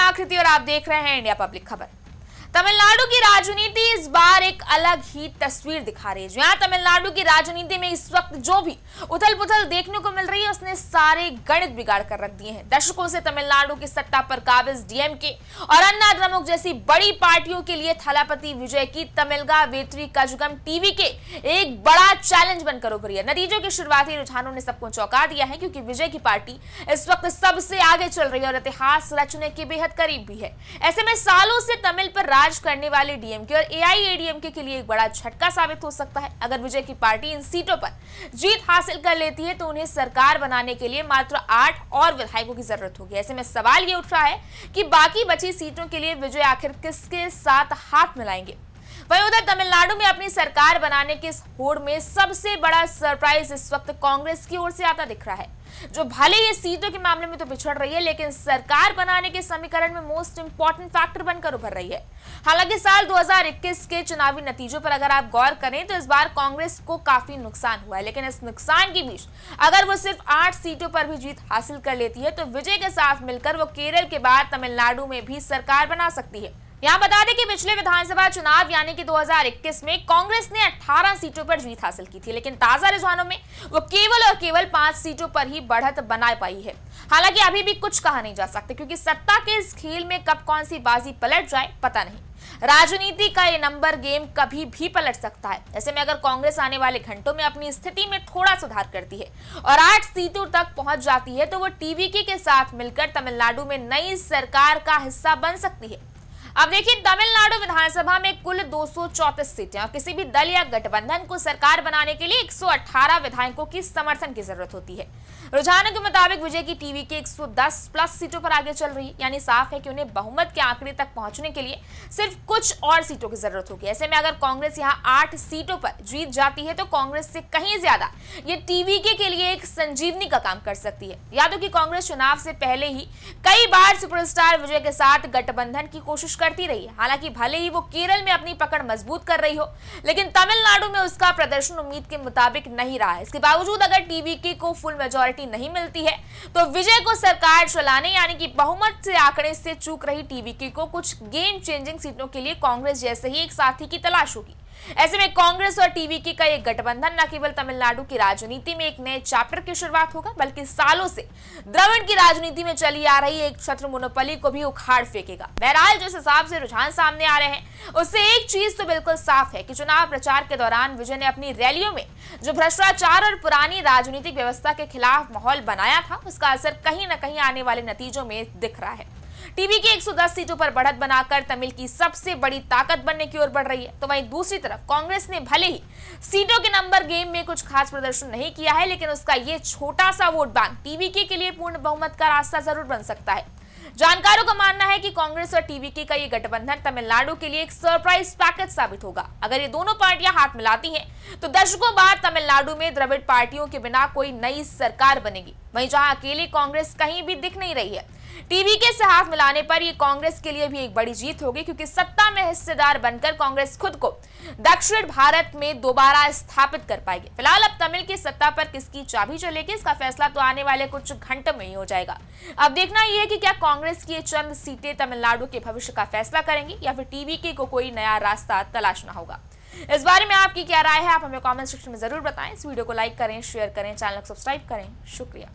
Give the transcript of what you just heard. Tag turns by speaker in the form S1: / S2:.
S1: आकृति और आप देख रहे हैं इंडिया पब्लिक खबर। तमिलनाडु की राजनीति इस बार एक अलग ही तस्वीर दिखा रही है। जहां तमिलनाडु की राजनीति में इस वक्त जो भी उथल पुथल देखने को मिल रही है उसने सारे गणित बिगाड़ कर रख दिए हैं। दशकों से तमिलनाडु की सत्ता पर काबिज डीएमके और अन्ना द्रमुक जैसी बड़ी पार्टियों के लिए थलापति विजय की तमिलगा वेत्री कजगम टीवी के एक बड़ा चैलेंज बनकर उभरी है। नतीजों के शुरुआती रुझानों ने सबको चौंका दिया है, क्योंकि विजय की पार्टी इस वक्त सबसे आगे चल रही है और इतिहास रचने के बेहद करीब भी है। ऐसे में सालों से तमिल पर राज करने वाले डीएमके और एआईएडीएमके के लिए एक बड़ा झटका साबित हो सकता है। अगर विजय की पार्टी इन सीटों पर जीत हासिल कर लेती है तो उन्हें सरकार बनाने के लिए मात्र 8 और विधायकों की जरूरत होगी। ऐसे में सवाल ये उठ रहा है कि बाकी बची सीटों के लिए विजय आखिर किसके साथ हाथ मिलाएंगे। वहीं उधर तमिलनाडु में अपनी सरकार बनाने के इस होड़ में सबसे बड़ा सरप्राइज इस वक्त कांग्रेस की ओर से आता दिख रहा है, जो भले ये सीटों के मामले में तो पिछड़ रही है, लेकिन सरकार बनाने के समीकरण में मोस्ट इंपॉर्टेंट फैक्टर बनकर उभर रही है। हालांकि साल 2021 के चुनावी नतीजों पर अगर आप गौर करें तो इस बार कांग्रेस को काफी नुकसान हुआ है, लेकिन इस नुकसान के बीच अगर वो सिर्फ 8 सीटों पर भी जीत हासिल कर लेती है तो विजय के साथ मिलकर वो केरल के बाद तमिलनाडु में भी सरकार बना सकती है। यहाँ बता दें कि पिछले विधानसभा चुनाव यानी कि 2021 में कांग्रेस ने 18 सीटों पर जीत हासिल की थी, लेकिन ताजा रुझानों में वो केवल और केवल 5 सीटों पर ही बढ़त बना पाई है। हालांकि अभी भी कुछ कहा नहीं जा सकता, क्योंकि सत्ता के इस खेल में कब कौन सी बाजी पलट जाए पता नहीं। राजनीति का ये नंबर गेम कभी भी पलट सकता है। ऐसे में अगर कांग्रेस आने वाले घंटों में अपनी स्थिति में थोड़ा सुधार करती है और 8 सीटों तक पहुंच जाती है तो वो टीवीके के साथ मिलकर तमिलनाडु में नई सरकार का हिस्सा बन सकती है। अब देखिए, तमिलनाडु विधानसभा में कुल 234 सीटें और किसी भी दल या गठबंधन को सरकार बनाने के लिए 118 विधायकों की समर्थन की जरूरत होती है। रुझानों के मुताबिक विजय की टीवी के 110 प्लस सीटों पर आगे चल रही है, यानी साफ है कि उन्हें बहुमत के आंकड़े तक पहुंचने के लिए सिर्फ कुछ और सीटों की जरूरत होगी। ऐसे में अगर कांग्रेस यहाँ 8 सीटों पर जीत जाती है तो कांग्रेस से कहीं ज्यादा ये टीवीके के लिए एक संजीवनी का काम कर सकती है। याद हो कि कांग्रेस चुनाव से पहले ही कई बार सुपरस्टार विजय के साथ गठबंधन की कोशिश करती रही है। हालांकि भले ही वो केरल में अपनी पकड़ मजबूत कर रही हो, लेकिन तमिलनाडु में उसका प्रदर्शन उम्मीद के मुताबिक नहीं रहा है। इसके बावजूद अगर टीवीके को फुल मेजॉरिटी नहीं मिलती है तो विजय को सरकार चलाने यानी कि बहुमत से आंकड़े से चूक रही टीवीके को कुछ गेम चेंजिंग सीटों के लिए कांग्रेस जैसे ही एक साथी की तलाश होगी। ऐसे में कांग्रेस और टीवीके का एक गठबंधन न केवल तमिलनाडु की राजनीति में एक नए चैप्टर की शुरुआत होगा, बल्कि सालों से द्रविड़ की राजनीति में चली आ रही एक छत्र मोनोपोली को भी उखाड़ फेंकेगा। बहरहाल जिस हिसाब से रुझान सामने आ रहे हैं उससे एक चीज तो बिल्कुल साफ है कि चुनाव प्रचार के दौरान विजय ने अपनी रैलियों में जो भ्रष्टाचार और पुरानी राजनीतिक व्यवस्था के खिलाफ माहौल बनाया था उसका असर कहीं न कहीं आने वाले नतीजों में दिख रहा है। टीवी के 110 सीटों पर बढ़त बनाकर तमिल की सबसे बड़ी ताकत बनने की ओर बढ़ रही है, तो वहीं दूसरी तरफ कांग्रेस ने भले ही सीटों के नंबर गेम में कुछ खास प्रदर्शन नहीं किया है, लेकिन उसका ये छोटा सा वोट बैंक टीवीके के लिए पूर्ण बहुमत का रास्ता जरूर बन सकता है। जानकारों का मानना है कि कांग्रेस और टीवीके का ये गठबंधन तमिलनाडु के लिए एक सरप्राइज पैकेज साबित होगा। अगर ये दोनों पार्टियां हाथ मिलाती हैं तो दशकों बाद तमिलनाडु में द्रविड़ पार्टियों के बिना कोई नई सरकार बनेगी। वहीं जहां अकेली कांग्रेस कहीं भी दिख नहीं रही है, टीवीके से हाथ मिलाने पर ये कांग्रेस के लिए भी एक बड़ी जीत होगी, क्योंकि सत्ता में हिस्सेदार बनकर कांग्रेस खुद को दक्षिण भारत में दोबारा स्थापित कर पाएगी। फिलहाल अब तमिल की सत्ता पर किसकी चाबी चलेगी इसका फैसला तो आने वाले कुछ घंटों में ही हो जाएगा। अब देखना यह है कि क्या कांग्रेस की ये चंद सीटें तमिलनाडु के भविष्य का फैसला करेंगी या फिर टीवीके को कोई नया रास्ता तलाशना होगा। इस बारे में आपकी क्या राय है, आप हमें कमेंट सेक्शन में जरूर बताएं। इस वीडियो को लाइक करें, शेयर करें, चैनल को सब्सक्राइब करें। शुक्रिया।